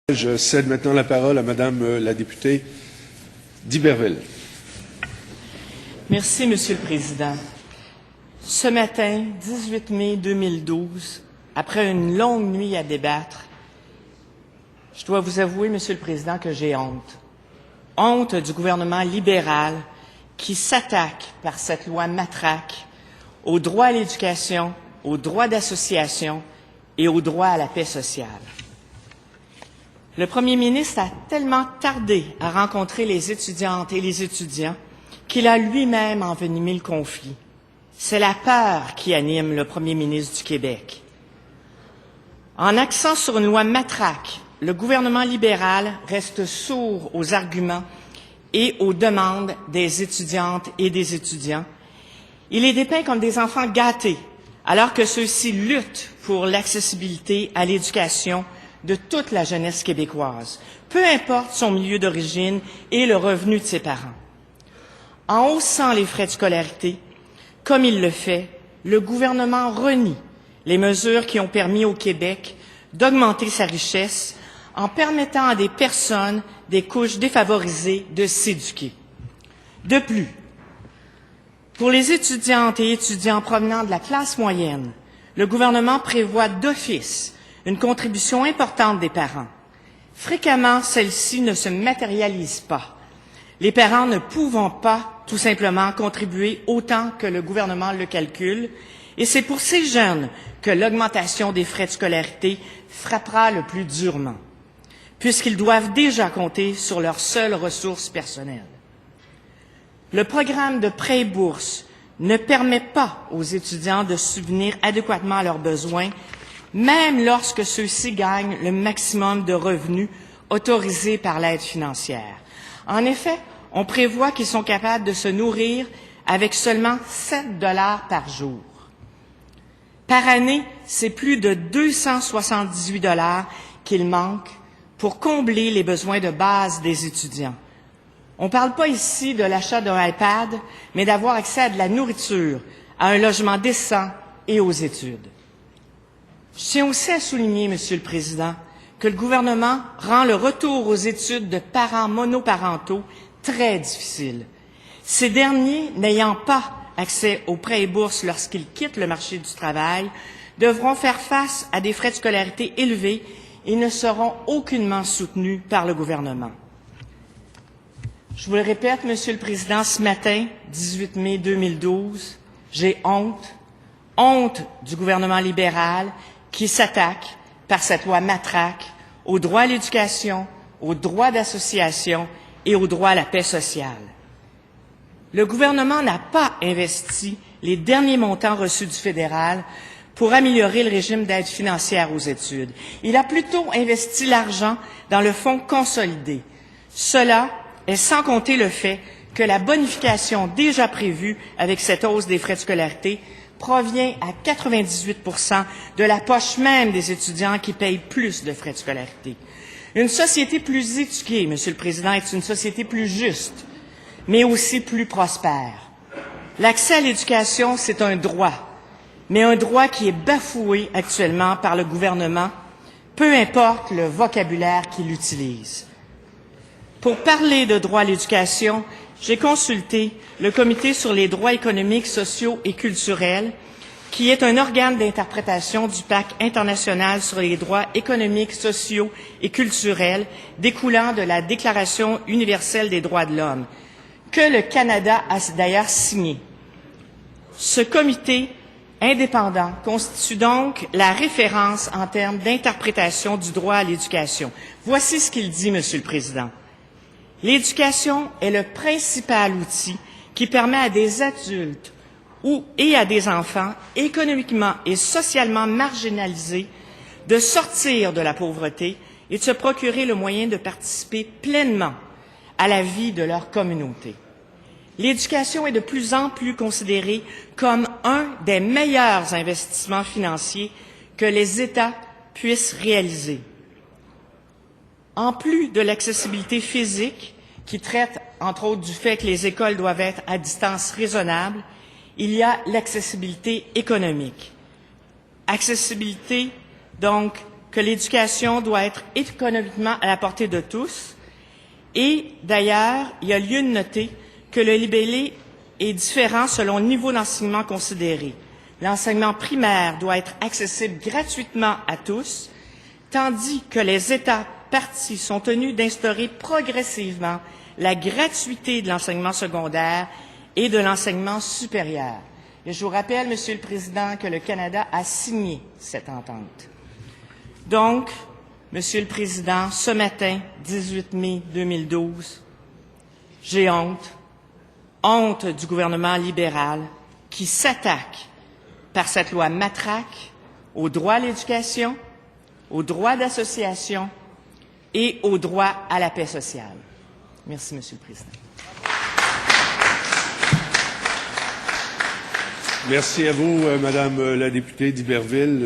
Je cède maintenant la parole à Madame la députée d'Iberville. Merci, Monsieur le Président. Ce matin, 18 mai 2012, après une longue nuit à débattre, je dois vous avouer, Monsieur le Président, que j'ai honte. Honte du gouvernement libéral qui s'attaque par cette loi matraque au droit à l'éducation, au droit d'association et au droit à la paix sociale. Le premier ministre a tellement tardé à rencontrer les étudiantes et les étudiants qu'il a lui-même envenimé le conflit. C'est la peur qui anime le premier ministre du Québec. En accent sur une loi matraque, le gouvernement libéral reste sourd aux arguments et aux demandes des étudiantes et des étudiants. Il les dépeint comme des enfants gâtés, alors que ceux-ci luttent pour l'accessibilité à l'éducation de toute la jeunesse québécoise, peu importe son milieu d'origine et le revenu de ses parents. En haussant les frais de scolarité, comme il le fait, le gouvernement renie les mesures qui ont permis au Québec d'augmenter sa richesse en permettant à des personnes des couches défavorisées de s'éduquer. De plus, pour les étudiantes et étudiants provenant de la classe moyenne, le gouvernement prévoit d'office une contribution importante des parents. Fréquemment, celle-ci ne se matérialise pas, les parents ne pouvant pas tout simplement contribuer autant que le gouvernement le calcule, et c'est pour ces jeunes que l'augmentation des frais de scolarité frappera le plus durement, puisqu'ils doivent déjà compter sur leurs seules ressources personnelles. Le programme de prêt et bourse ne permet pas aux étudiants de subvenir adéquatement à leurs besoins, même lorsque ceux-ci gagnent le maximum de revenus autorisés par l'aide financière. En effet, on prévoit qu'ils sont capables de se nourrir avec seulement 7 $ par jour. Par année, c'est plus de 278 $ qu'il manque pour combler les besoins de base des étudiants. On ne parle pas ici de l'achat d'un iPad, mais d'avoir accès à de la nourriture, à un logement décent et aux études. Je tiens aussi à souligner, Monsieur le Président, que le gouvernement rend le retour aux études de parents monoparentaux très difficile. Ces derniers, n'ayant pas accès aux prêts et bourses lorsqu'ils quittent le marché du travail, devront faire face à des frais de scolarité élevés et ne seront aucunement soutenus par le gouvernement. Je vous le répète, Monsieur le Président, ce matin, 18 mai 2012, j'ai honte du gouvernement libéral qui s'attaque, par cette loi matraque, au droit à l'éducation, au droit d'association et au droit à la paix sociale. Le gouvernement n'a pas investi les derniers montants reçus du fédéral pour améliorer le régime d'aide financière aux études. Il a plutôt investi l'argent dans le fonds consolidé. Cela est sans compter le fait que la bonification déjà prévue avec cette hausse des frais de scolarité provient à 98 % de la poche même des étudiants qui payent plus de frais de scolarité. Une société plus éduquée, Monsieur le Président, est une société plus juste, mais aussi plus prospère. L'accès à l'éducation, c'est un droit, mais un droit qui est bafoué actuellement par le gouvernement, peu importe le vocabulaire qu'il utilise. Pour parler de droit à l'éducation, j'ai consulté le Comité sur les droits économiques, sociaux et culturels, qui est un organe d'interprétation du Pacte international sur les droits économiques, sociaux et culturels découlant de la Déclaration universelle des droits de l'homme, que le Canada a d'ailleurs signé. Ce comité indépendant constitue donc la référence en termes d'interprétation du droit à l'éducation. Voici ce qu'il dit, Monsieur le Président. L'éducation est le principal outil qui permet à des adultes et à des enfants économiquement et socialement marginalisés de sortir de la pauvreté et de se procurer le moyen de participer pleinement à la vie de leur communauté. L'éducation est de plus en plus considérée comme un des meilleurs investissements financiers que les États puissent réaliser. En plus de l'accessibilité physique, qui traite, entre autres, du fait que les écoles doivent être à distance raisonnable, il y a l'accessibilité économique. Accessibilité, donc, que l'éducation doit être économiquement à la portée de tous. Et d'ailleurs, il y a lieu de noter que le libellé est différent selon le niveau d'enseignement considéré. L'enseignement primaire doit être accessible gratuitement à tous, tandis que les États parties sont tenus d'instaurer progressivement la gratuité de l'enseignement secondaire et de l'enseignement supérieur. Et je vous rappelle, Monsieur le Président, que le Canada a signé cette entente. Donc, Monsieur le Président, ce matin, 18 mai 2012, j'ai honte du gouvernement libéral qui s'attaque par cette loi matraque au droit à l'éducation, au droit d'association et au droit à la paix sociale. Merci, Monsieur le Président. Merci à vous, Madame la députée d'Iberville.